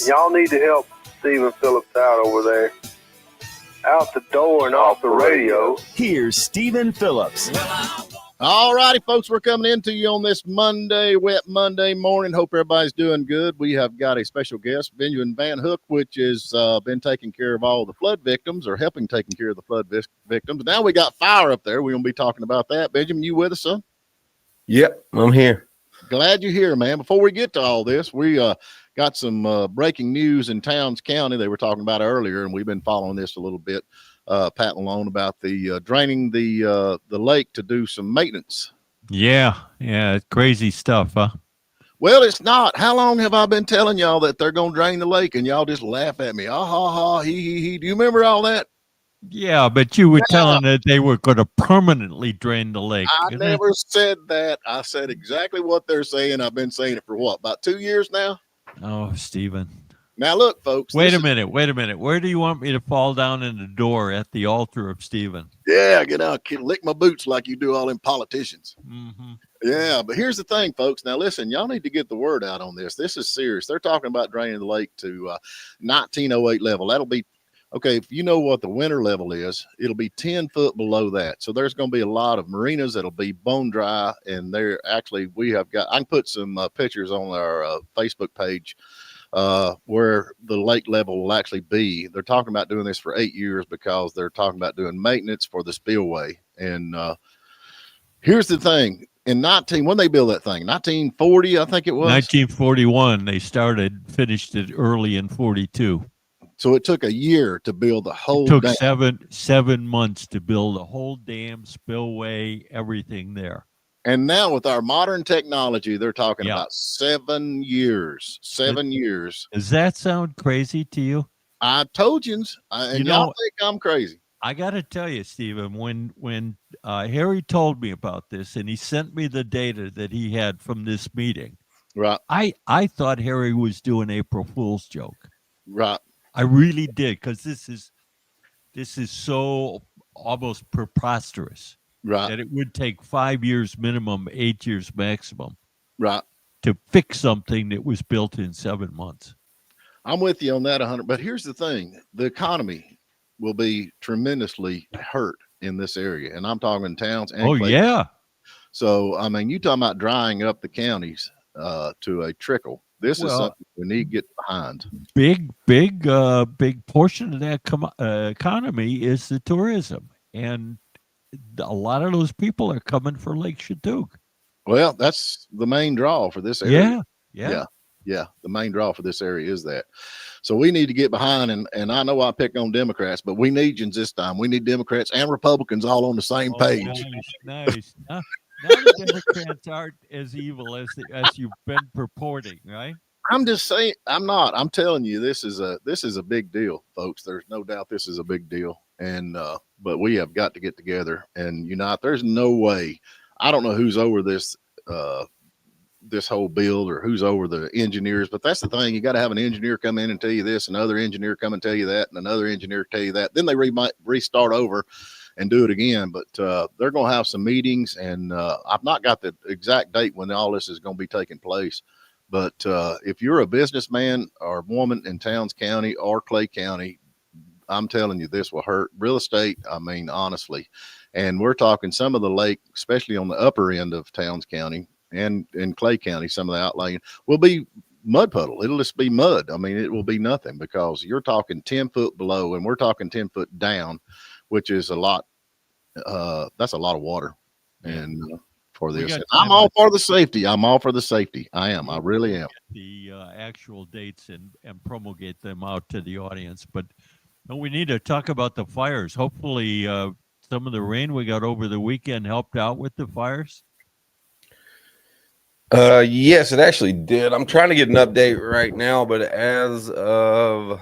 Y'all need to help Stephen Phillips out over there. Out the door and off the radio. Here's Stephen Phillips. All righty, folks, we're coming into you on this Monday, wet Monday morning. Hope everybody's doing good. We have got a special guest, Benjamin Van Hook, which has been taking care of all the flood victims, or helping taking care of the flood victims. Now we got fire up there. We're going to be talking about that. Benjamin, you with us, son? Yep, I'm here. Glad you're here, man. Before we get to all this, we got some breaking news in Towns County they were talking about earlier, and we've been following this a little bit. Pat Malone about the draining the lake to do some maintenance. Yeah, crazy stuff, huh? Well, it's not. How long have I been telling y'all that they're going to drain the lake, and y'all just laugh at me? Ah, ha, ha, he. Do you remember all that? Yeah, but you were telling that they were going to permanently drain the lake. I never said that. I said exactly what they're saying. I've been saying it for what, about 2 years now? Oh, Stephen. Now, look, folks. Wait a minute. Where do you want me to fall down in the door at the altar of Stephen? Yeah, get out, lick my boots like you do all them politicians. Mm-hmm. Yeah, but here's the thing, folks. Now, listen, y'all need to get the word out on this. This is serious. They're talking about draining the lake to 1908 level. That'll be, okay, if you know what the winter level is, it'll be 10 foot below that. So there's going to be a lot of marinas that'll be bone dry. And they're actually, I can put some pictures on our Facebook page where the lake level will actually be. They're talking about doing this for 8 years because they're talking about doing maintenance for the spillway. And here's the thing. When they built that thing, 1940, I think it was. 1941, they finished it early in 42. So it took a year to build the whole dam. It took 7 months to build the whole dam, spillway, everything there. And now with our modern technology, they're talking about 7 years. 7 years. Does that sound crazy to you? I told you, and y'all think I'm crazy. I got to tell you, Stephen, when Harry told me about this and he sent me the data that he had from this meeting, right? I thought Harry was doing April Fool's joke. Right. I really did, because this is so almost preposterous. Right. That it would take 5 years minimum, 8 years maximum. Right. To fix something that was built in 7 months. I'm with you on that 100. But here's the thing. The economy will be tremendously hurt in this area. And I'm talking towns. And yeah. So, I mean, you talking about drying up the counties to a trickle. This is something we need to get behind. Big portion of that economy is the tourism. And a lot of those people are coming for Lake Chatuge. Well, that's the main draw for this area. Yeah. The main draw for this area is that. So we need to get behind, and I know I pick on Democrats, but we need you this time. We need Democrats and Republicans all on the same page. Nice. Now the Democrats aren't as evil as you've been purporting, right? I'm just saying, I'm not. I'm telling you, this is a big deal, folks. There's no doubt this is a big deal. And but we have got to get together and unite. There's no way. I don't know who's over this this whole build or who's over the engineers, but that's the thing. You got to have an engineer come in and tell you this, another engineer come and tell you that, and another engineer tell you that. Then they might restart over and do it again. But they're going to have some meetings, and I've not got the exact date when all this is going to be taking place. But if you're a businessman or woman in Towns County or Clay County, I'm telling you, this will hurt real estate. I mean, honestly. And we're talking some of the lake, especially on the upper end of Towns County and in Clay County, some of the outlying will be mud puddle. It'll just be mud. I mean, it will be nothing because you're talking 10 foot below and we're talking 10 foot down, which is a lot. That's a lot of water. And for this, I'm all for the safety. I'm all for the safety. I am. I really am. The actual dates and promulgate them out to the audience. But no, we need to talk about the fires. Hopefully some of the rain we got over the weekend helped out with the fires. Yes, it actually did. I'm trying to get an update right now, but as of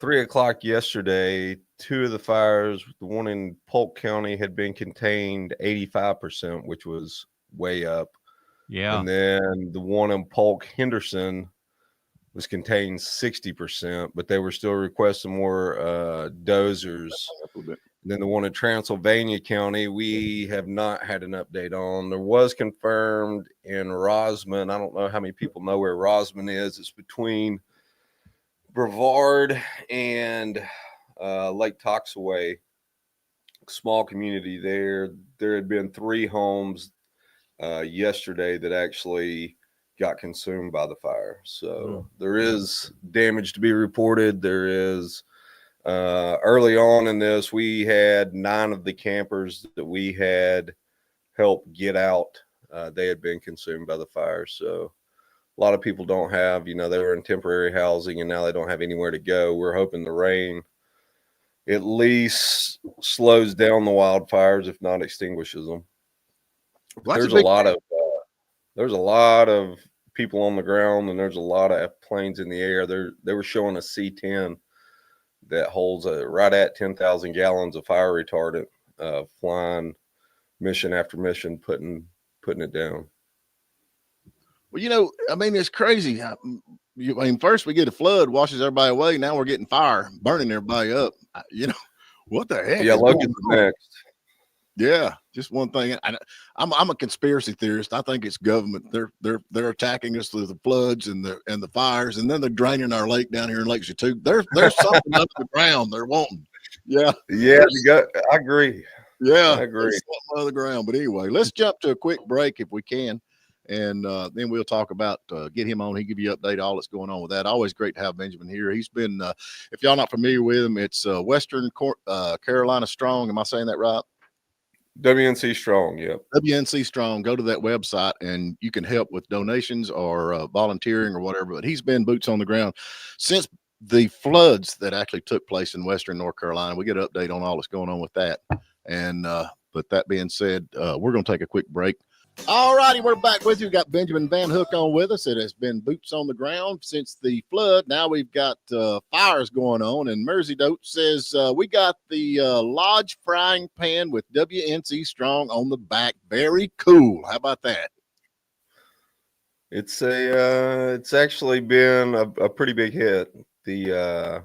3:00 yesterday, 2 of the fires, the one in Polk County had been contained 85%, which was way up. Yeah. And then the one in Polk Henderson was contained 60%, but they were still requesting more dozers. And then the one in Transylvania County, we have not had an update on. There was confirmed in Rosman. I don't know how many people know where Rosman is. It's between Brevard and Lake Toxaway, small community there. There had been 3 homes yesterday that actually got consumed by the fire. So there is damage to be reported. There is early on in this, we had 9 of the campers that we had helped get out. They had been consumed by the fire. So a lot of people don't have, they were in temporary housing and now they don't have anywhere to go. We're hoping the rain at least slows down the wildfires, if not extinguishes them. Well, there's a lot of people on the ground, and there's a lot of planes in the air. They were showing a C-10 that holds right at 10,000 gallons of fire retardant, flying mission after mission, putting it down. Well, it's crazy. First we get a flood, washes everybody away. Now we're getting fire, burning everybody up. What the heck? Yeah, look at the next. Yeah, just one thing. I'm a conspiracy theorist. I think it's government. They're attacking us through the floods and the fires, and then they're draining our lake down here in Lake Chattooga. There's something under the ground they're wanting. Yeah, I agree. Yeah, I agree. Something under the ground. But anyway, let's jump to a quick break if we can, and then we'll talk about get him on. He give you update all that's going on with that. Always great to have Benjamin here. He's been, if y'all not familiar with him, it's Western Carolina Strong. Am I saying that right? WNC Strong, yep. WNC Strong. Go to that website and you can help with donations or volunteering or whatever. But he's been boots on the ground since the floods that actually took place in Western North Carolina. We get an update on all that's going on with that. And but that being said, we're going to take a quick break. All righty, we're back with you. We got Benjamin Van Hook on with us. It has been boots on the ground since the flood. Now we've got fires going on, and Mersey Dote says we got the Lodge frying pan with WNC Strong on the back. Very cool. How about that? It's actually been a pretty big hit. The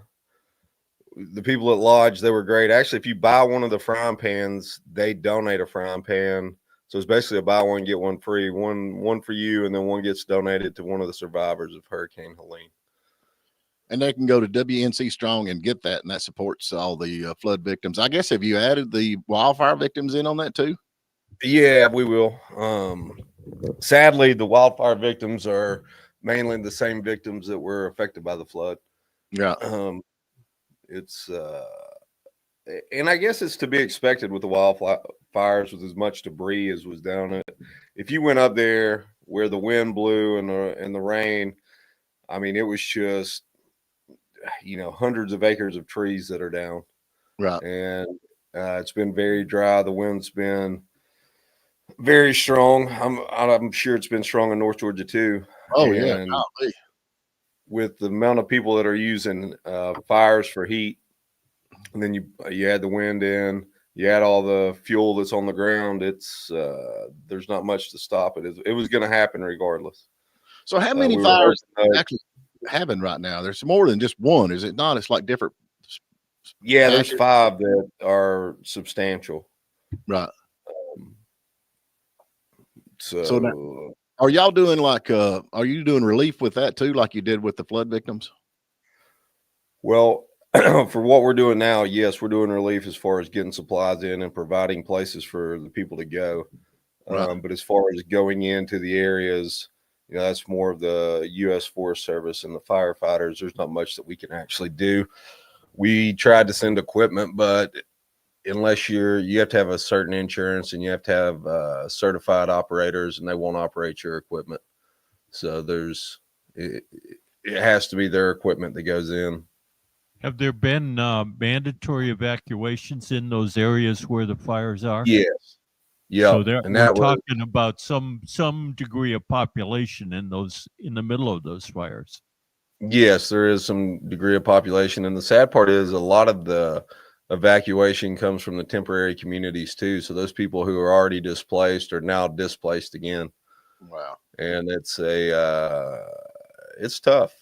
people at Lodge, they were great. Actually, if you buy one of the frying pans, they donate a frying pan. So it's basically a buy one, get one free, one for you, and then one gets donated to one of the survivors of Hurricane Helene. And they can go to WNC Strong and get that, and that supports all the flood victims. I guess, have you added the wildfire victims in on that too? Yeah, we will. Sadly, the wildfire victims are mainly the same victims that were affected by the flood. Yeah. And I guess it's to be expected with the wildfires with as much debris as was down it. If you went up there where the wind blew and the rain, I mean, it was just, hundreds of acres of trees that are down. Right. And it's been very dry. The wind's been very strong. I'm sure it's been strong in North Georgia too. Oh, and yeah. With the amount of people that are using fires for heat, and then you add the wind in, you add all the fuel that's on the ground, it's there's not much to stop it. It was going to happen regardless. So how many fires actually having right now? There's more than just one, is it not? It's like different. Yeah, there's 5 that are substantial. Right. So now, are y'all doing are you doing relief with that too, like you did with the flood victims? Well, for what we're doing now, yes, we're doing relief as far as getting supplies in and providing places for the people to go. Right. But as far as going into the areas, that's more of the U.S. Forest Service and the firefighters. There's not much that we can actually do. We tried to send equipment, but unless you have to have a certain insurance and you have to have certified operators, and they won't operate your equipment. So it has to be their equipment that goes in. Have there been mandatory evacuations in those areas where the fires are? Yes. Yeah. So we're talking about some degree of population in the middle of those fires. Yes, there is some degree of population. And the sad part is a lot of the evacuation comes from the temporary communities too. So those people who are already displaced are now displaced again. Wow. And it's tough.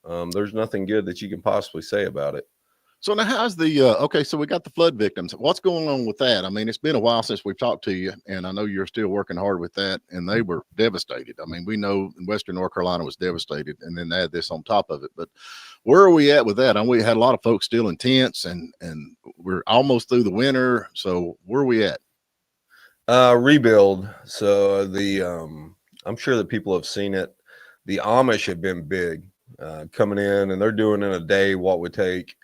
there's nothing good that you can possibly say about it. So now how's the, okay, so we got the flood victims. What's going on with that? I mean, it's been a while since we've talked to you, and I know you're still working hard with that, and they were devastated. I mean, we know Western North Carolina was devastated, and then add this on top of it. But where are we at with that? And we had a lot of folks still in tents, and we're almost through the winter. So where are we at? Rebuild. So I'm sure that people have seen it. The Amish have been big, coming in, and they're doing in a day what would take,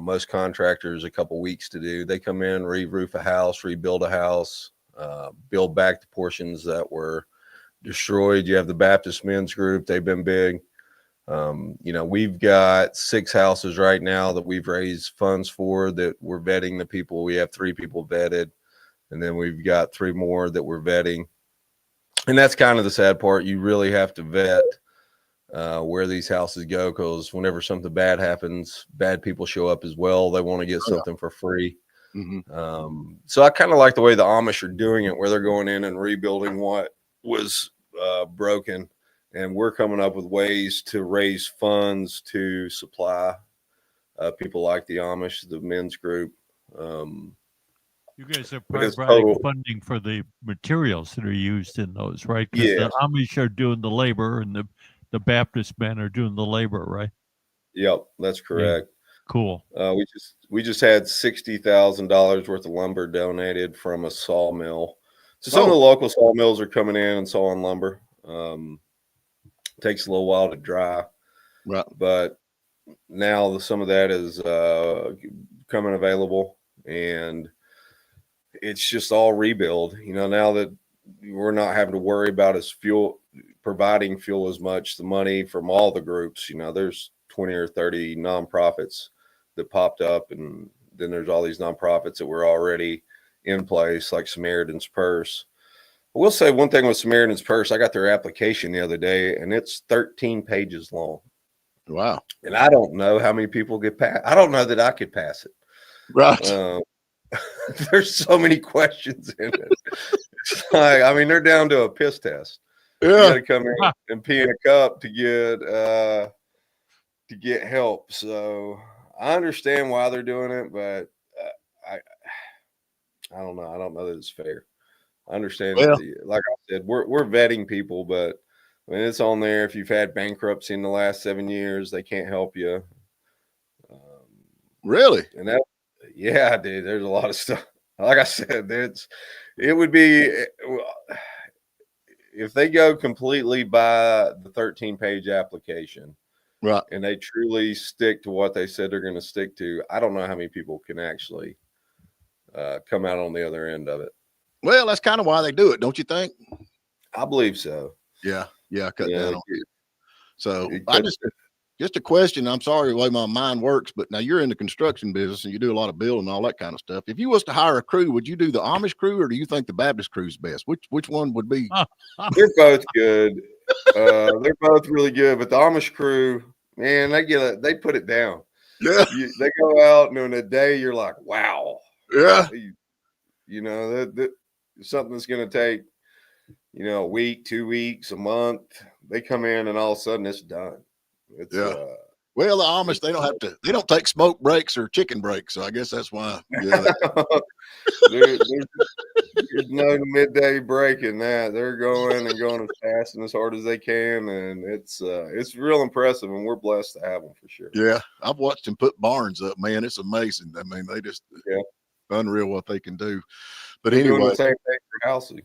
most contractors a couple weeks to do. They come in, re-roof a house, rebuild a house, build back the portions that were destroyed. You have the Baptist Men's Group. They've been big. We've got 6 houses right now that we've raised funds for, that we're vetting the people. We have 3 people vetted, and then we've got 3 more that we're vetting. And that's kind of the sad part. You really have to vet where these houses go, because whenever something bad happens, bad people show up as well. They want to get something for free. Mm-hmm. So I kind of like the way the Amish are doing it, where they're going in and rebuilding what was broken, and we're coming up with ways to raise funds to supply people like the Amish, the men's group. You guys are providing funding for the materials that are used in those, right? Because the Amish are doing the labor, and the Baptist men are doing the labor, right? Yep, that's correct. Yeah. Cool. We just had $60,000 worth of lumber donated from a sawmill. So some of the local sawmills are coming in and sawing lumber. Takes a little while to dry, right? But now some of that is coming available, and it's just all rebuild. Now that we're not having to worry about providing fuel as much, the money from all the groups, there's 20 or 30 nonprofits that popped up, and then there's all these nonprofits that were already in place, like Samaritan's Purse. I will say one thing with Samaritan's Purse. I got their application the other day, and it's 13 pages long. Wow. And I don't know how many people get past. I don't know that I could pass it. Right. There's so many questions in it. It's like, they're down to a piss test. Yeah. You got to come in and pee in a cup to get help. So I understand why they're doing it, but I don't know. I don't know that it's fair. I understand. Like I said, we're vetting people, but it's on there. If you've had bankruptcy in the last 7 years, they can't help you. Really? And that, yeah, dude, there's a lot of stuff. Like I said, it would be, if they go completely by the 13-page application, right, and they truly stick to what they said they're going to stick to, I don't know how many people can actually come out on the other end of it. Well, that's kind of why they do it, don't you think? I believe so. Yeah, cut down on it. So I just a question. I'm sorry the way my mind works, but now you're in the construction business and you do a lot of building and all that kind of stuff. If you was to hire a crew, would you do the Amish crew, or do you think the Baptist crew's best? Which one would be? They're both good. They're both really good, but the Amish crew, man, they put it down. Yeah, they go out, and in a day you're like, wow. Yeah, that something that's going to take, a week, 2 weeks, a month. They come in and all of a sudden it's done. Well, the Amish, they don't take smoke breaks or chicken breaks. So I guess that's why. Yeah. there's no midday break in that. They're going as fast and as hard as they can. And it's real impressive, and we're blessed to have them for sure. Yeah. I've watched them put barns up, man. It's amazing. They just, unreal what they can do. But anyway, doing the same thing for housing.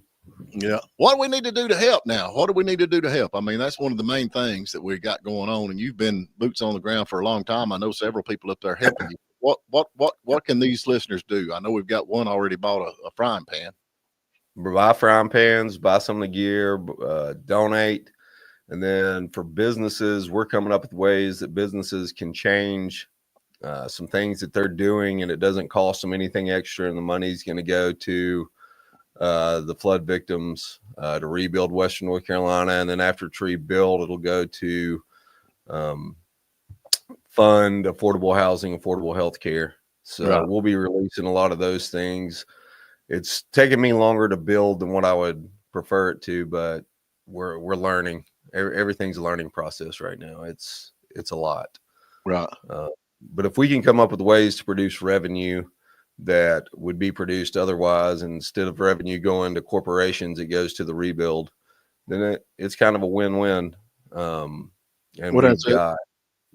Yeah. What do we need to do to help now? What do we need to do to help? That's one of the main things that we got going on, and you've been boots on the ground for a long time. I know several people up there helping you. What can these listeners do? I know we've got one already bought a frying pan. Buy frying pans, buy some of the gear, donate. And then for businesses, we're coming up with ways that businesses can change some things that they're doing, and it doesn't cost them anything extra, and the money's going to go to the flood victims to rebuild Western North Carolina. And then after it's rebuilt, it'll go to fund affordable housing, affordable health care. So we'll be releasing a lot of those things. It's taken me longer to build than what I would prefer it to, but we're learning. Everything's a learning process right now. It's it's a lot. Right. But if we can come up with ways to produce revenue that would be produced otherwise, instead of revenue going to corporations, it goes to the rebuild, then it's kind of a win-win. And What we've got.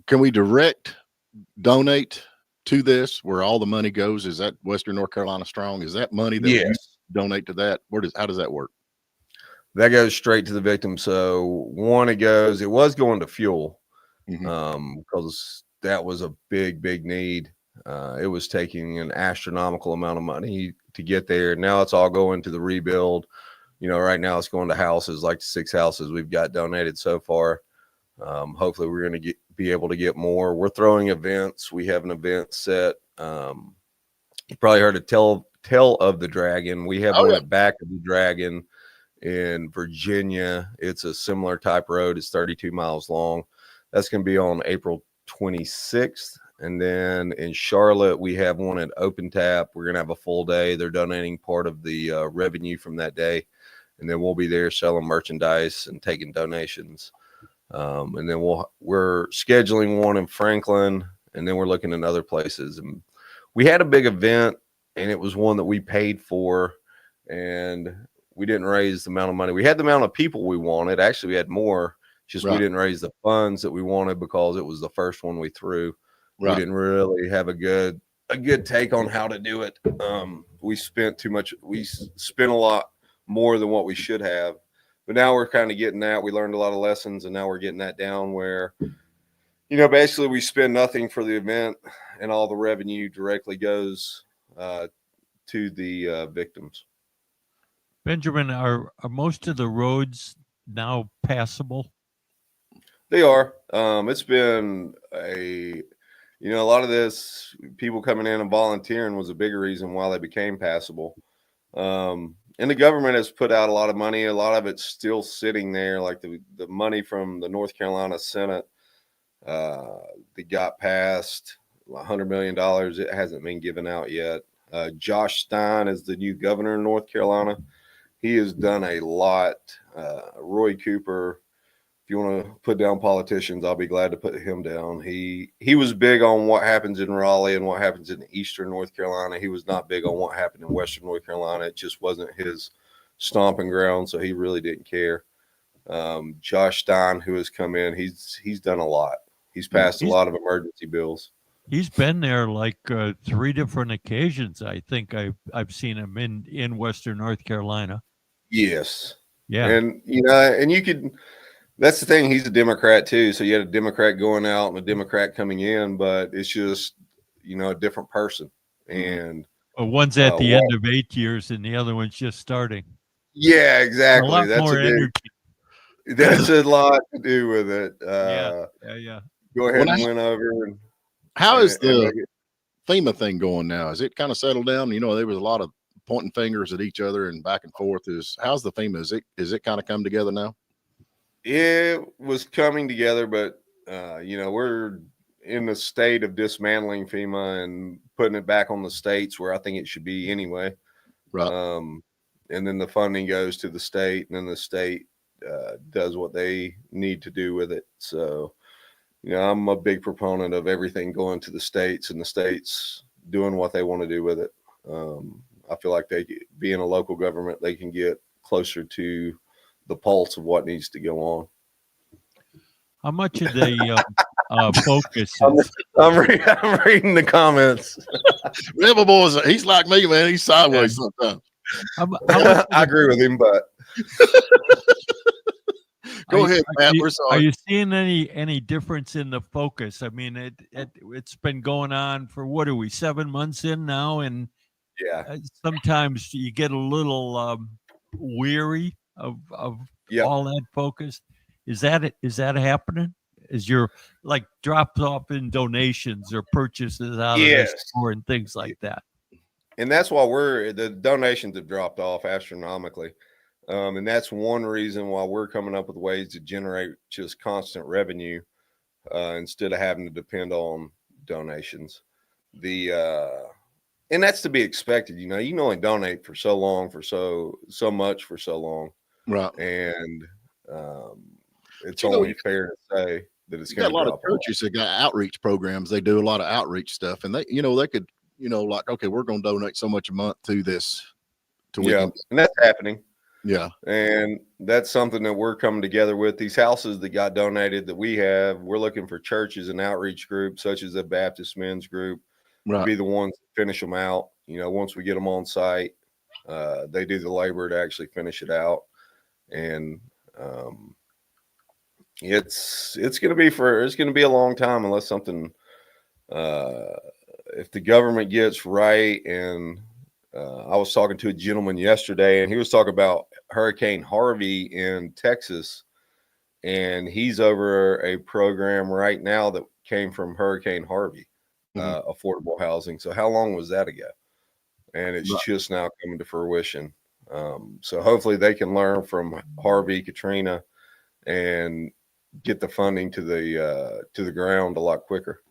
Can we donate to this where all the money goes? Is that Western North Carolina Strong? Is that money that you donate to that? How does that work? That goes straight to the victim. So it was going to fuel, because that was a big need. It was taking an astronomical amount of money to get there. Now it's all going to the rebuild. Right now it's going to houses, like 6 houses we've got donated so far. Hopefully we're going to be able to get more. We're throwing events. We have an event set. You probably heard of Tell of the Dragon. We have one at Back of the Dragon in Virginia. It's a similar type road. It's 32 miles long. That's going to be on April 26th. And then in Charlotte, we have one at Open Tap. We're going to have a full day. They're donating part of the revenue from that day. And then we'll be there selling merchandise and taking donations. And then we're scheduling one in Franklin, and then we're looking in other places. And we had a big event, and it was one that we paid for, and we didn't raise the amount of money. We had the amount of people we wanted. Actually, we had more. Just we didn't raise the funds that we wanted because it was the first one we threw. We didn't really have a good take on how to do it. We spent too much. We spent a lot more than what we should have. But now we're kind of getting that. We learned a lot of lessons, and now we're getting that down where, basically we spend nothing for the event, and all the revenue directly goes to the victims. Benjamin, are most of the roads now passable? They are. It's been a lot of this, people coming in and volunteering was a bigger reason why they became passable. And the government has put out a lot of money. A lot of it's still sitting there, like the money from the North Carolina Senate that got passed, $100 million. It hasn't been given out yet. Josh Stein is the new governor of North Carolina. He has done a lot. Roy Cooper, if you want to put down politicians, I'll be glad to put him down. He was big on what happens in Raleigh and what happens in Eastern North Carolina. He was not big on what happened in Western North Carolina. It just wasn't his stomping ground, so he really didn't care. Josh Stein, who has come in, he's done a lot. He's passed a lot of emergency bills. He's been there like 3 different occasions. I think I've seen him in Western North Carolina. Yes. Yeah. And and you could. That's the thing. He's a Democrat too. So you had a Democrat going out and a Democrat coming in, but it's just, a different person. And one's at the end of 8 years and the other one's just starting. Yeah, exactly. A lot more energy. That's a lot to do with it. Yeah. Go ahead and win over. How is the FEMA thing going now? Is it kind of settled down? There was a lot of pointing fingers at each other and back and forth. How's the FEMA? Is it kind of come together now? It was coming together, but we're in the state of dismantling FEMA and putting it back on the states where I think it should be anyway. Right. And then the funding goes to the state, and then the state does what they need to do with it. So, I'm a big proponent of everything going to the states and the states doing what they want to do with it. I feel like being a local government, they can get closer to the pulse of what needs to go on. How much of the focus is... I'm reading the comments. Rebel boys, he's like me, man. He's sideways sometimes. I agree with him, but go ahead, Matt. We're sorry. Are you seeing any difference in the focus? I mean, it's been going on for 7 months in now, and sometimes you get a little weary of all that focus. Is that happening? Is your dropped off in donations or purchases out of the store and things like that? And that's why the donations have dropped off astronomically. And that's one reason why we're coming up with ways to generate just constant revenue instead of having to depend on donations. And that's to be expected. You can only donate for so long, for so much for so long. Right. And it's only fair to say that it's You got going a to lot of drop off. churches that got outreach programs. They do a lot of outreach stuff, and they could, like, okay, we're going to donate so much a month to this. And that's happening. Yeah. And that's something that we're coming together with. These houses that got donated that we have, we're looking for churches and outreach groups such as the Baptist Men's Group to be the ones that finish them out. Once we get them on site, they do the labor to actually finish it out. And it's going to be a long time unless something, if the government gets right. And I was talking to a gentleman yesterday, and he was talking about Hurricane Harvey in Texas, and he's over a program right now that came from Hurricane Harvey, affordable housing. So how long was that ago? And it's just now coming to fruition. So hopefully they can learn from Harvey, Katrina, and get the funding to the ground a lot quicker.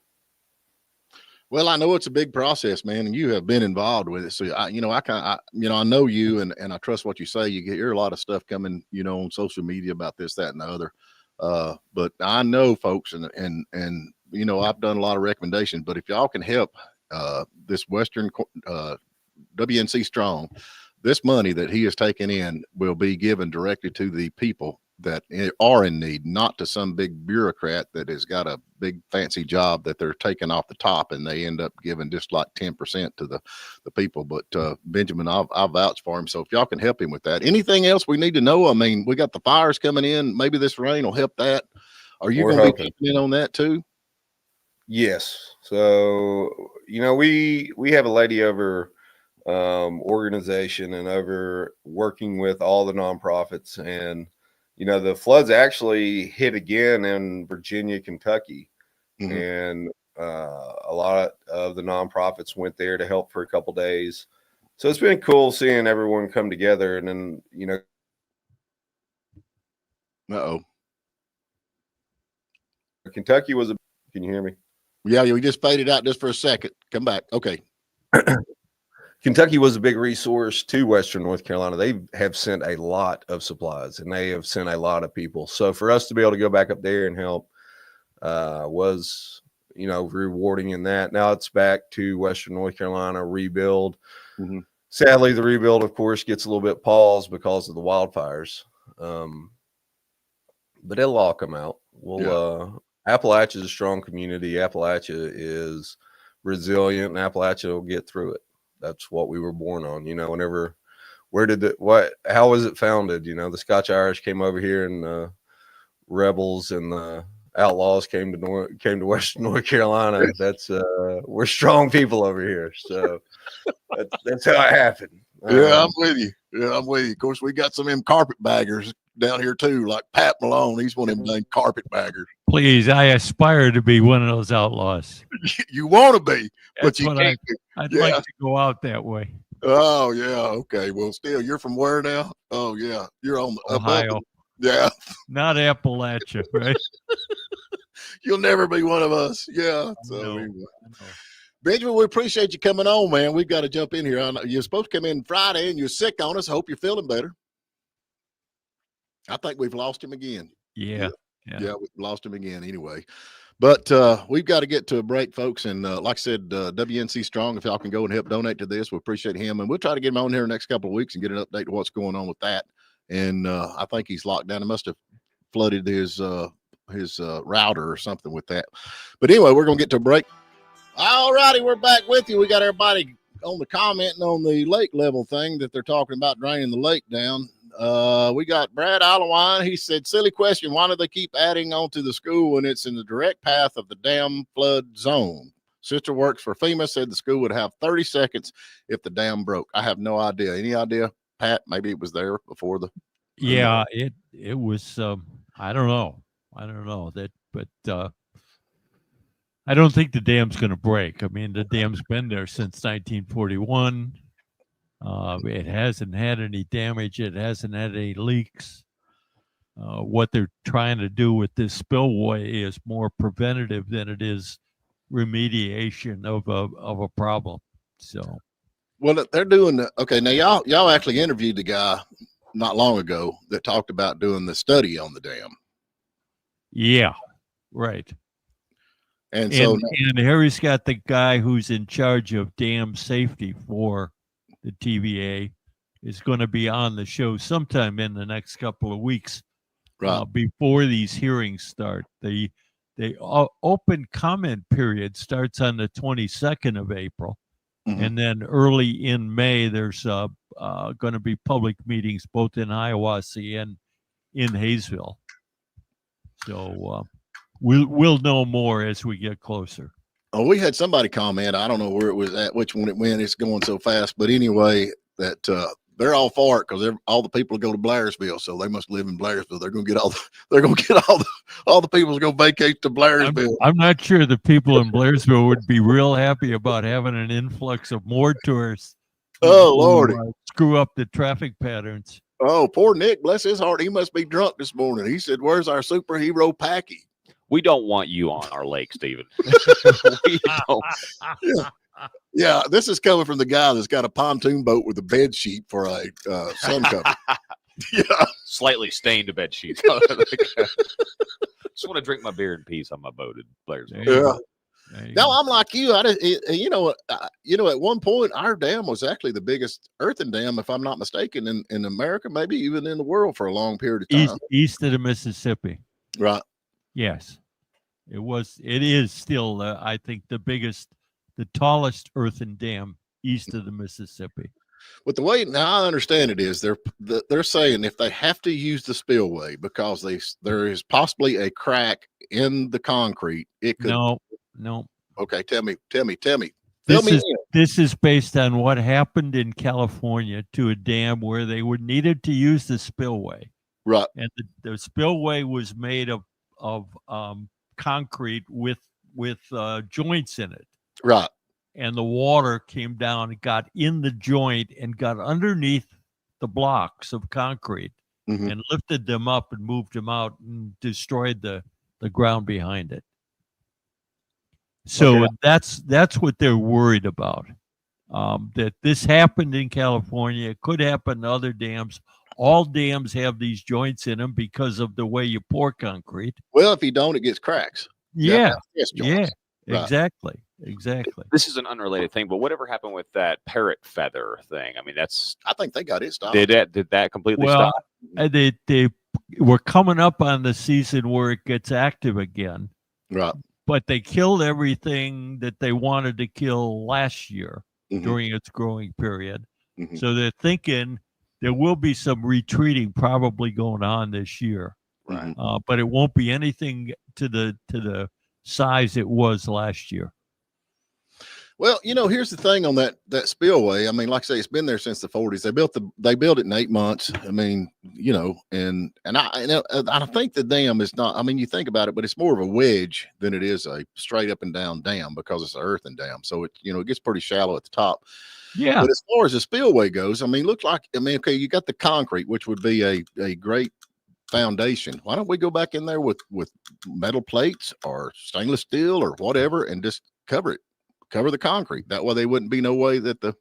Well, I know it's a big process, man, and you have been involved with it. So I know you, and I trust what you say. You hear a lot of stuff coming, on social media about this, that, and the other. But I know, folks, and I've done a lot of recommendations. But if y'all can help this Western WNC Strong, this money that he has taken in will be given directly to the people that are in need, not to some big bureaucrat that has got a big fancy job that they're taking off the top, and they end up giving just like 10% to the people. But Benjamin, I'll vouch for him. So if y'all can help him with that. Anything else we need to know? I mean, we got the fires coming in. Maybe this rain will help that. Are you going to be checking in on that too? Yes. So, we have a lady over organization and over working with all the nonprofits, and the floods actually hit again in Virginia, Kentucky, and a lot of the nonprofits went there to help for a couple days. So it's been cool seeing everyone come together. And then, Kentucky was can you hear me? Yeah, we just faded out just for a second. Come back. Okay. Kentucky was a big resource to Western North Carolina. They have sent a lot of supplies, and they have sent a lot of people. So for us to be able to go back up there and help was, rewarding in that. Now it's back to Western North Carolina rebuild. Sadly, the rebuild, of course, gets a little bit paused because of the wildfires. But it'll all come out. Appalachia is a strong community. Appalachia is resilient, and Appalachia will get through it. That's what we were born on. How was it founded? The Scotch Irish came over here, and the rebels and the outlaws came to Western North Carolina. That's we're strong people over here. So that's how it happened. Yeah, I'm with you. Of course, we got some of them carpetbaggers down here too, like Pat Malone. He's one of them dang carpetbaggers. Please, I aspire to be one of those outlaws. You want to be, but you can't. I'd like to go out that way. Oh yeah, okay. Well, still, you're from where now? Oh yeah, you're on Ohio. Yeah, not Appalachia, right? You'll never be one of us. Yeah. So anyway. Benjamin, we appreciate you coming on, man. We've got to jump in here. You're supposed to come in Friday, and you're sick on us. I hope you're feeling better. I think we've lost him again. Yeah, we've lost him again anyway. But we've got to get to a break, folks. And like I said, WNC Strong, if y'all can go and help donate to this, we appreciate him. And we'll try to get him on here the next couple of weeks and get an update to what's going on with that. And I think he's locked down. It must have flooded his router or something with that. But anyway, we're going to get to a break. All righty, we're back with you. We got everybody on the commenting on the lake level thing that they're talking about draining the lake down. We got Brad Allewine. He said, silly question. Why do they keep adding on to the school when it's in the direct path of the dam flood zone? Sister works for FEMA, said the school would have 30 seconds if the dam broke. I have no idea. Any idea, Pat? Maybe it was there before the. Yeah, it was. I don't know that, but I don't think the dam's going to break. I mean, the dam's been there since 1941. It hasn't had any damage. It hasn't had any leaks. What they're trying to do with this spillway is more preventative than it is remediation of a problem. So, well, they're doing okay. Now, y'all actually interviewed the guy not long ago that talked about doing the study on the dam. Yeah. Right. And so, and Harry's got the guy who's in charge of dam safety for the TVA is going to be on the show sometime in the next couple of weeks, right. before these hearings start. The open comment period starts on the 22nd of April, and then early in May there's going to be public meetings both in Hiawassee and in Hayesville. So we'll know more as we get closer. Oh, we had somebody comment. I don't know where it was at, which one it went. It's going so fast, but anyway, that they're all for it because all the people go to Blairsville, so they must live in Blairsville. They're going to get all the people to go vacate to Blairsville. I'm not sure the people in Blairsville would be real happy about having an influx of more tourists. Oh, Lordy. Screw up the traffic patterns. Oh, poor Nick, bless his heart. He must be drunk this morning. He said, "Where's our superhero Packy?" We don't want you on our lake, Stephen. We don't. Yeah, this is coming from the guy that's got a pontoon boat with a bed sheet for a sun cover. Yeah, Slightly stained bed sheets. Just want to drink my beer in peace on my boat in Blairsville. Yeah. No, I'm like you. You know, at one point our dam was actually the biggest earthen dam, if I'm not mistaken, in America, maybe even in the world for a long period of time. East of the Mississippi. Right. Yes, it is still, I think, the tallest earthen dam east of the Mississippi. But the way now I understand it is they're saying if they have to use the spillway because there is possibly a crack in the concrete, it could. No. Okay, tell me. This is based on what happened in California to a dam where they needed to use the spillway. Right. And the spillway was made of concrete with joints in it. Right. And the water came down and got in the joint and got underneath the blocks of concrete and lifted them up and moved them out and destroyed the ground behind it. So that's what they're worried about. That this happened in California. It could happen to other dams. All dams have these joints in them because of the way you pour concrete. Well, if you don't, it gets cracks. Yeah. Right. Exactly. This is an unrelated thing, but whatever happened with that parrot feather thing? I mean, I think they got it stopped. Did that completely stop? They were coming up on the season where it gets active again. Right. But they killed everything that they wanted to kill last year during its growing period. So they're thinking there will be some retreating probably going on this year. Right. But it won't be anything to the size it was last year. Well, here's the thing on that spillway. I mean, like I say, it's been there since the 40s. They built it in 8 months. I mean, and I think the dam is not. I mean, you think about it, but it's more of a wedge than it is a straight up and down dam because it's an earthen dam. So it gets pretty shallow at the top. Yeah. But as far as the spillway goes, I mean, okay, you got the concrete, which would be a great foundation. Why don't we go back in there with metal plates or stainless steel or whatever and just cover the concrete? That way they wouldn't be no way that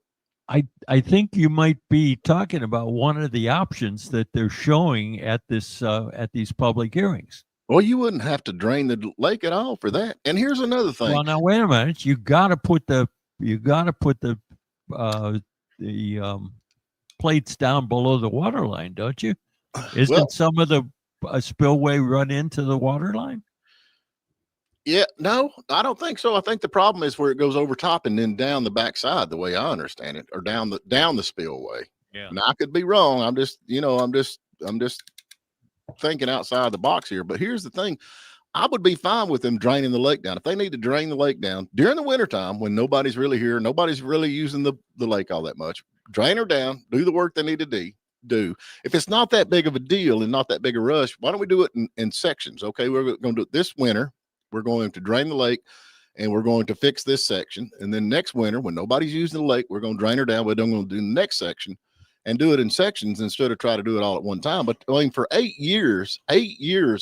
I think you might be talking about one of the options that they're showing at these public hearings. Well, you wouldn't have to drain the lake at all for that. And here's another thing. Well, now wait a minute. You got to put the plates down below the water line, don't you? Isn't some of the spillway run into the water line? Yeah, no, I don't think so. I think the problem is where it goes over top and then down the backside, the way I understand it, or down the spillway. Yeah. Now I could be wrong. I'm just thinking outside the box here. But here's the thing. I would be fine with them draining the lake down. If they need to drain the lake down during the wintertime when nobody's really here, nobody's really using the lake all that much, drain her down, do the work they need to do. If it's not that big of a deal and not that big a rush, why don't we do it in sections? Okay, we're going to do it this winter. We're going to drain the lake and we're going to fix this section. And then next winter, when nobody's using the lake, we're going to drain her down. We're going to do the next section and do it in sections instead of try to do it all at one time. But I mean, for 8 years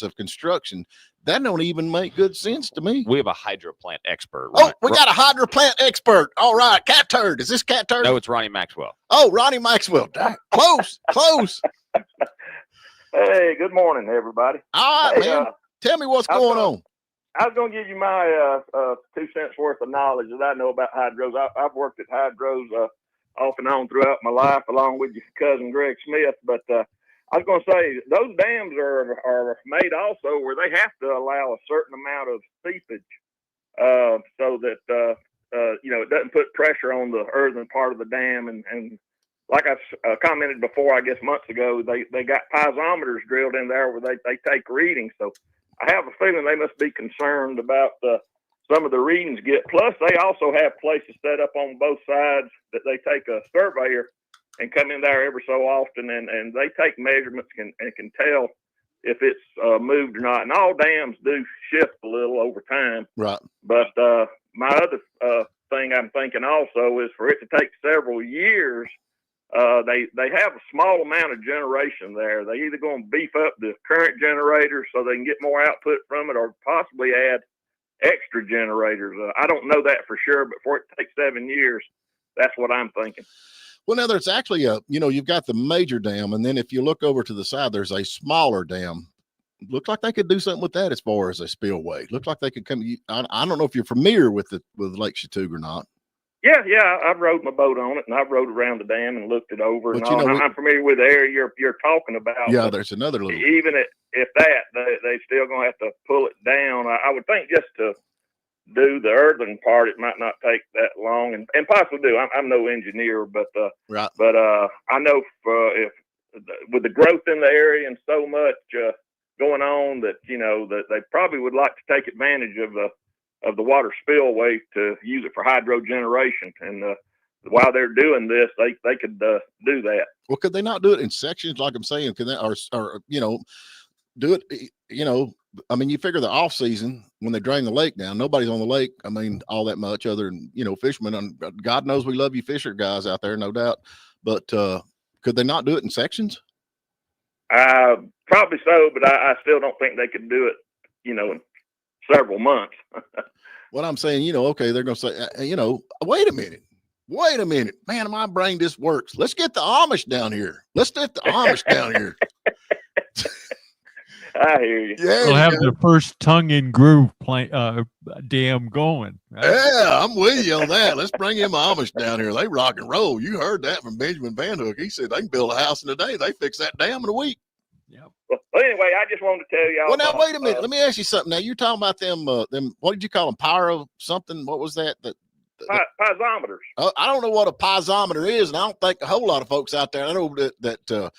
of construction, that don't even make good sense to me. We have a hydro plant expert. Oh, we got a hydro plant expert. All right. Cat Turd. Is this Cat Turd? No, it's Ronnie Maxwell. Oh, Ronnie Maxwell. Close. Hey, good morning, everybody. All right, man. Tell me what's going on. I was going to give you my 2 cents worth of knowledge that I know about hydros. I've worked at hydros off and on throughout my life, along with your cousin Greg Smith. But I was going to say those dams are made also where they have to allow a certain amount of seepage so that it doesn't put pressure on the earthen part of the dam. And like I commented before, I guess months ago, they got piezometers drilled in there where they take readings. So I have a feeling they must be concerned about some of the readings get. Plus, they also have places set up on both sides that they take a surveyor and come in there every so often, and they take measurements and can tell if it's moved or not. And all dams do shift a little over time. Right. But my other thing I'm thinking also is for it to take several years. They have a small amount of generation there. They either going to beef up the current generators so they can get more output from it, or possibly add extra generators. I don't know that for sure, but for it to take 7 years, that's what I'm thinking. Well, now there's actually you've got the major dam, and then if you look over to the side, there's a smaller dam. Looks like they could do something with that as far as a spillway. Looks like they could come. I don't know if you're familiar with Lake Chattooga or not. Yeah, I've rode my boat on it, and I've rode around the dam and looked it over. But and all. I'm familiar with the area you're talking about. Yeah, there's another little. Even if they still gonna have to pull it down. I would think just to do the earthen part, it might not take that long, and possibly do. I'm no engineer, but right. But I know if with the growth in the area and so much going on that that they probably would like to take advantage of the water spillway to use it for hydro generation. And while they're doing this, they could do that. Well, could they not do it in sections, like I'm saying? Could they, or do it? I mean, you figure the off season when they drain the lake down, nobody's on the lake. I mean, all that much other than fishermen. God knows we love you, fisher guys out there, no doubt. But could they not do it in sections? Probably so, but I still don't think they could do it. In several months. What I'm saying, okay, they're going to say, wait a minute, man, my brain just works. Let's get the Amish down here. I hear you. Yeah, we'll have the first tongue and groove dam going. Right? Yeah, I'm with you on that. Let's bring him Amish down here. They rock and roll. You heard that from Benjamin Van Hook. He said they can build a house in a day. They fix that dam in a week. Yep. Well, anyway, I just wanted to tell y'all. Well, now wait a minute. Let me ask you something. Now you're talking about them. What did you call them? Pyro something? What was that? Piezometers. I don't know what a piezometer is, and I don't think a whole lot of folks out there. I know that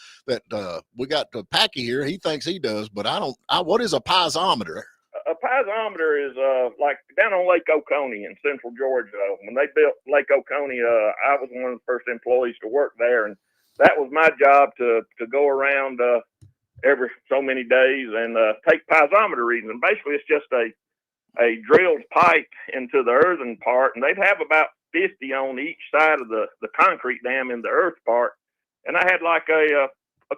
we got Packy here. He thinks he does, but I don't. What is a piezometer? A piezometer is like down on Lake Oconee in central Georgia. When they built Lake Oconee, I was one of the first employees to work there, and that was my job to go around every so many days and take piezometer readings. And basically, it's just a drilled pipe into the earthen part, and they'd have about 50 on each side of the concrete dam in the earth part. And I had like a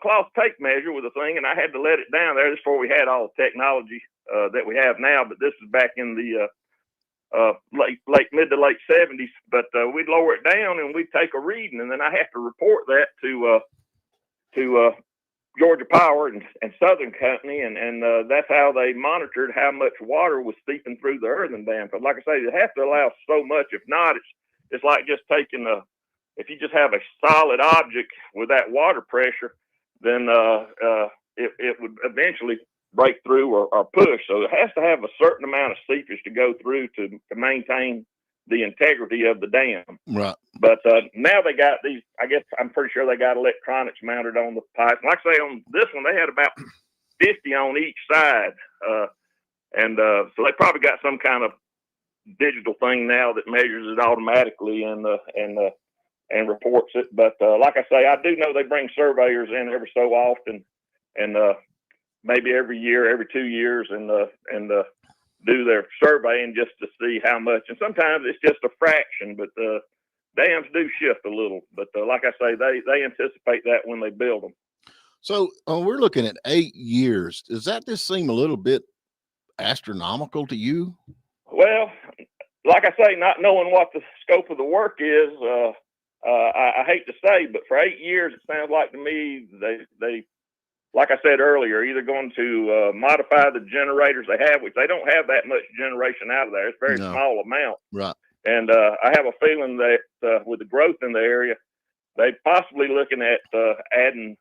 cloth tape measure with a thing, and I had to let it down there. This is before we had all the technology that we have now, but this is back in the mid to late 70s. But we'd lower it down and we'd take a reading, and then I have to report that to Georgia Power and Southern Company, and that's how they monitored how much water was seeping through the earthen dam. But like I say, they have to allow so much. If not, it's like just taking if you just have a solid object with that water pressure, then it would eventually break through or push. So it has to have a certain amount of seepage to go through to maintain the integrity of the dam. Right. But now they got these, I guess I'm pretty sure they got electronics mounted on the pipe. Like I say, on this one, they had about 50 on each side. So they probably got some kind of digital thing now that measures it automatically and reports it. But like I say, I do know they bring surveyors in every so often, and maybe every year, every 2 years, and do their surveying just to see how much. And sometimes it's just a fraction, but dams do shift a little. But like I say, they anticipate that when they build them. So we're looking at 8 years. Does that just seem a little bit astronomical to you? Well, like I say, not knowing what the scope of the work is, I hate to say, but for 8 years, it sounds like to me they like I said earlier, either going to modify the generators they have, which they don't have that much generation out of there. It's a very small amount. Right. And I have a feeling that with the growth in the area, they possibly looking at adding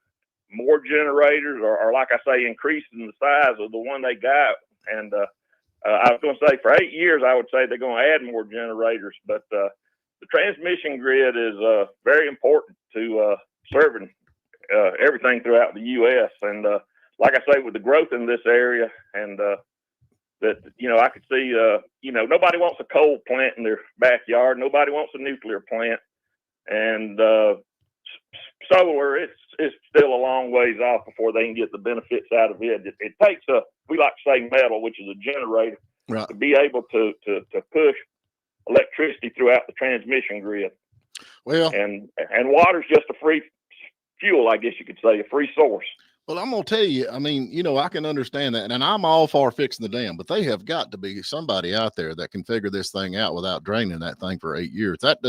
more generators, or like I say, increasing the size of the one they got. And I was going to say, for 8 years, I would say they're going to add more generators. But the transmission grid is very important to serving everything throughout the U.S. And like I say, with the growth in this area, and that, I could see, nobody wants a coal plant in their backyard. Nobody wants a nuclear plant. And solar, it's still a long ways off before they can get the benefits out of it. It takes we like to say metal, which is a generator, right, to be able to push electricity throughout the transmission grid. Well, and water's just a free fuel, I guess you could say, a free source. Well, I'm going to tell you, I mean, I can understand that. And I'm all for fixing the dam, but they have got to be somebody out there that can figure this thing out without draining that thing for 8 years. That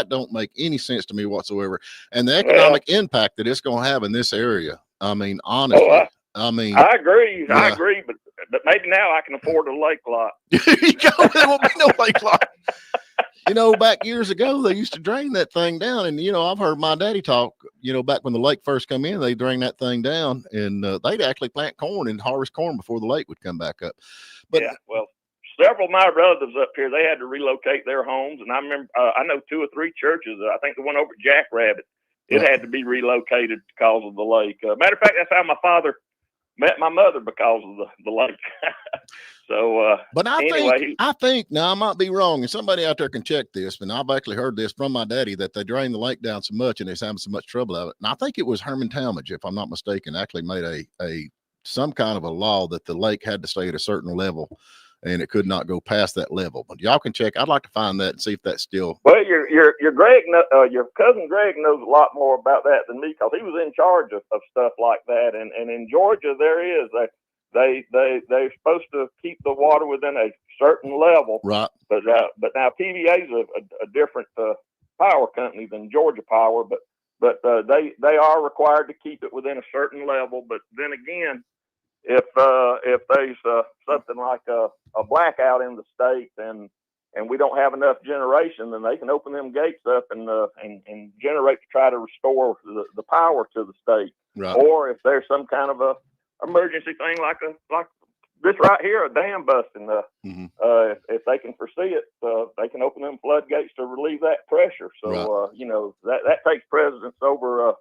don't make any sense to me whatsoever. And the economic impact that it's going to have in this area. I mean, honestly, I agree. Yeah. I agree, but maybe now I can afford a lake lot. There won't be no lake lot. Back years ago, they used to drain that thing down. And, I've heard my daddy talk, back when the lake first come in, they drained that thing down, and they'd actually plant corn and harvest corn before the lake would come back up. But yeah, well, several of my relatives up here, they had to relocate their homes. And I remember, I know 2 or 3 churches. I think the one over at Jackrabbit, it had to be relocated because of the lake. Matter of fact, that's how my father met my mother, because of the lake. So, but I think now I might be wrong, and somebody out there can check this, but I've actually heard this from my daddy that they drained the lake down so much and it's having so much trouble of it. And I think it was Herman Talmadge, if I'm not mistaken, actually made some kind of a law that the lake had to stay at a certain level and it could not go past that level. But y'all can check. I'd like to find that and see if that's still. Well, your Greg, your cousin Greg knows a lot more about that than me, because he was in charge of stuff like that. And in Georgia, they're supposed to keep the water within a certain level. Right. But now PVA is a different power company than Georgia Power, but they are required to keep it within a certain level. But then again, if there's something like a blackout in the state and we don't have enough generation, then they can open them gates up and generate to try to restore the power to the state. Right. Or if there's some kind of a emergency thing like this right here, a dam busting, if they can foresee it, they can open them floodgates to relieve that pressure. So, right. That takes precedence over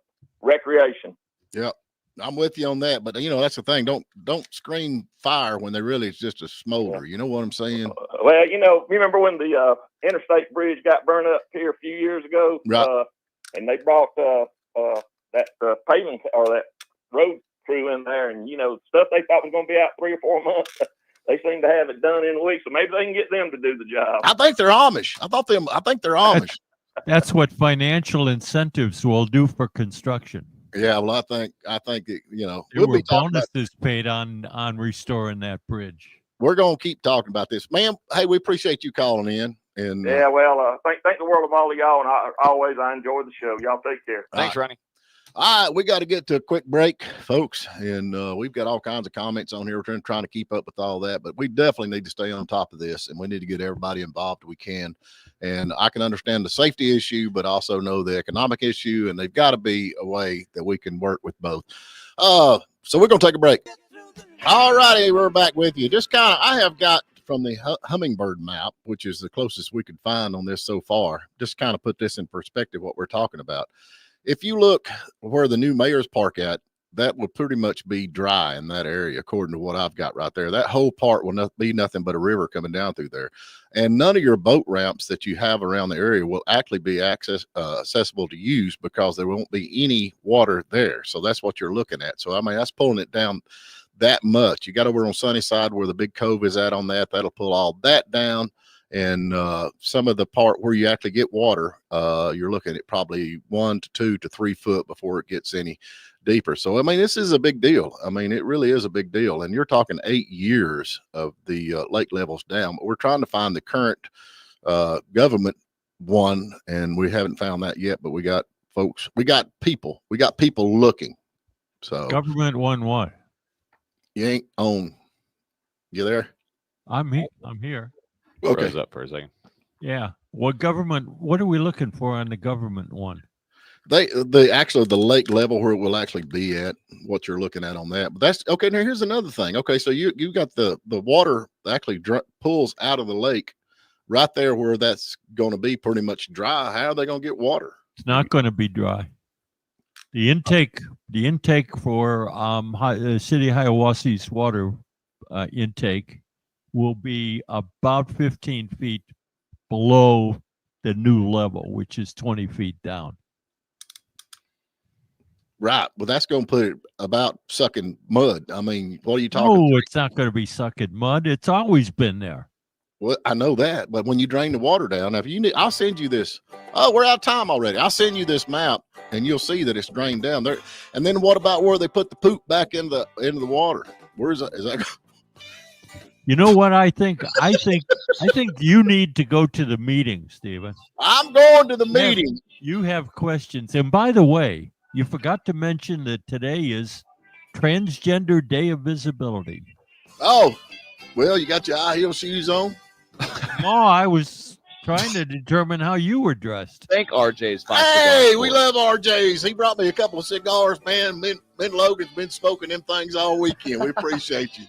recreation. Yep. I'm with you on that, but that's the thing. Don't scream fire when they really, it's just a smolder. You know what I'm saying? Well, remember when the interstate bridge got burned up here a few years ago? Right. And they brought that paving or that road crew in there, and stuff they thought was going to be out 3 or 4 months. They seem to have it done in a week, so maybe they can get them to do the job. I think they're Amish. I think they're Amish. That's what financial incentives will do for construction. Yeah, well, I think it, there were bonuses paid on restoring that bridge. We're going to keep talking about this, man. Hey, we appreciate you calling in. And yeah, well, thank the world of all of y'all, and I enjoy the show. Y'all take care. Thanks, Ronnie. All right, we got to get to a quick break, folks, and we've got all kinds of comments on here. We're trying to keep up with all that, but we definitely need to stay on top of this, and we need to get everybody involved we can. And I can understand the safety issue, but also know the economic issue, and they've got to be a way that we can work with both. So we're going to take a break. All righty, we're back with you. I have got from the hummingbird map, which is the closest we could find on this so far, just kind of put this in perspective, what we're talking about. If you look where the new mayor's park at, that would pretty much be dry in that area, according to what I've got right there. That whole part will be nothing but a river coming down through there. And none of your boat ramps that you have around the area will actually be accessible to use, because there won't be any water there. So that's what you're looking at. So, I mean, that's pulling it down that much. You got over on Sunnyside where the big cove is at on that. That'll pull all that down. And some of the part where you actually get water, you're looking at probably 1 to 2 to 3 foot before it gets any deeper. So, I mean, this is a big deal. I mean, it really is a big deal. And you're talking 8 years of the lake levels down. But we're trying to find the current government one, and we haven't found that yet. But we got folks, we got people looking. So Government won what? you ain't on. You there? I'm here. I'm here. Okay. Froze up for a second. Yeah. What government? What are we looking for on the government one? The lake level where it will actually be at, what you're looking at on that. But that's okay. Now here's another thing. Okay, so you got the water actually pulls out of the lake right there where that's going to be pretty much dry. How are they going to get water? It's not going to be dry. The intake for City of Hiawatha's water intake will be about 15 feet below the new level, which is 20 feet down. Right. Well, that's going to put it about sucking mud. I mean, what are you talking? Oh, it's not going to be sucking mud. It's always been there. Well, I know that, but when you drain the water down, if you need, I'll send you this. Oh, we're out of time already. I'll send you this map, and you'll see that it's drained down there. And then what about where they put the poop back into the water? Where is that? Is that? You know what I think? I think you need to go to the meeting, Stephen. I'm going to the meeting. You have questions, and by the way, you forgot to mention that today is Transgender Day of Visibility. Oh, well, you got your high heel shoes on. No, I was trying to determine how you were dressed. Thank RJ's. Hey, we love RJ's. He brought me a couple of cigars, man. Ben Logan's been smoking them things all weekend. We appreciate you.